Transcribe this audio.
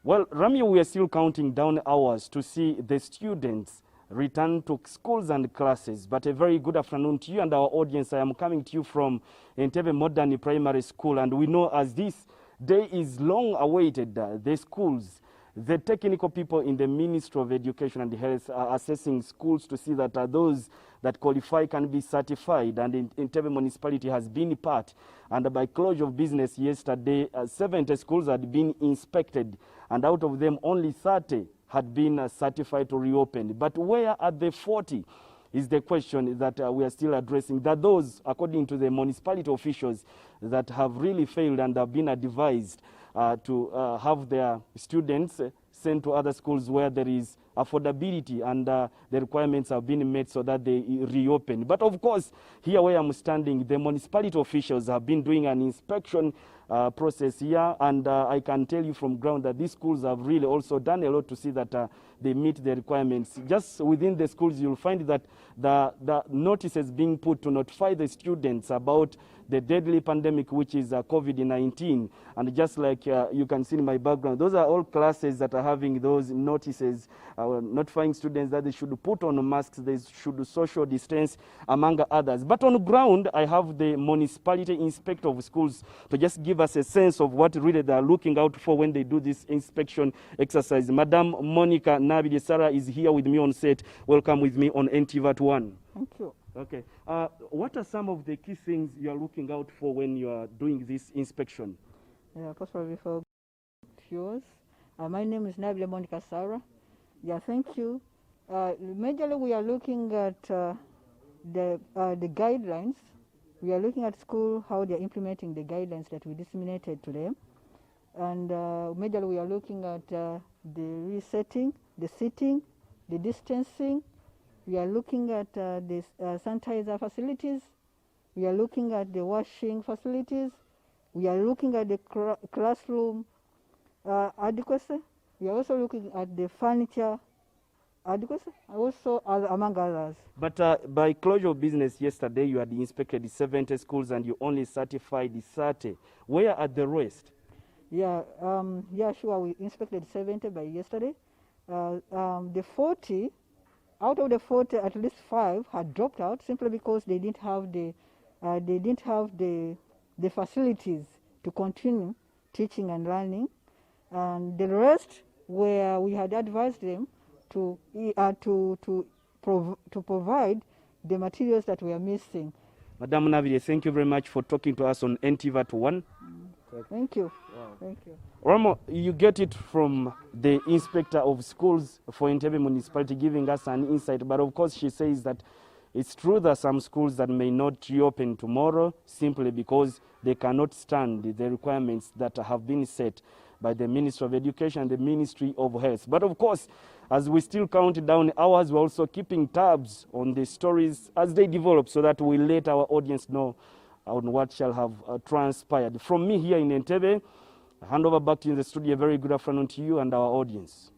Well, Ramya, we are still counting down hours to see the students return to schools and classes. But a very good afternoon to you and our audience. I am coming to you from Entebbe Modern Primary School, and we know as this day is long awaited, the schools, the technical people in the Ministry of Education and Health are assessing schools to see that those that qualify can be certified, and Entebbe municipality has been part. And by close of business yesterday, 70 schools had been inspected, and out of them only 30 had been certified to reopen. But where are the 40 is the question that we are still addressing. That those, according to the municipality officials, that have really failed and have been advised to have their students sent to other schools where there is affordability and the requirements have been met so that they reopen. But of course, here where I'm standing, the municipality officials have been doing an inspection process here, and I can tell you from ground that these schools have really also done a lot to see that they meet the requirements. Just within the schools, you'll find that the notices being put to notify the students about the deadly pandemic, which is COVID-19. And just like you can see in my background, those are all classes that are having those notices notifying students that they should put on masks, they should social distance, among others. But on ground, I have the municipality inspector of schools to just give us a sense of what really they are looking out for when they do this inspection exercise. Madam Monica Nabide Sarah is here with me on set. Welcome with me on Entebbe 1. Thank you. Okay. What are some of the key things you are looking out for when you are doing this inspection? Yeah, first of all, before yours, my name is Nabide Monica Sarah. Yeah, thank you. Majorly, we are looking at the guidelines. We are looking at school, how they are implementing the guidelines that we disseminated to them. And majorly, we are looking at the resetting, the sitting, the distancing. We are looking at the sanitizer facilities. We are looking at the washing facilities. We are looking at the classroom adequacy. We are also looking at the furniture adequacy, also among others. But by closure of business yesterday, you had inspected 70 schools and you only certified 30. Where are the rest? Yeah, yeah, sure. We inspected 70 by yesterday. The 40, out of the 40, at least 5 had dropped out simply because they didn't have the facilities to continue teaching and learning, and the rest where we had advised them to provide the materials that we are missing. Madam Nabide, thank you very much for talking to us on Entebbe 1. Thank you. Wow. Thank you. Ramo, you get it from the inspector of schools for Entebbe municipality giving us an insight, but of course she says that it's true that some schools that may not reopen tomorrow simply because they cannot stand the requirements that have been set by the Ministry of Education and the Ministry of Health. But of course, as we still count down hours, we're also keeping tabs on the stories as they develop so that we let our audience know on what shall have transpired. From me here in Entebbe, I hand over back to you in the studio. A very good afternoon to you and our audience.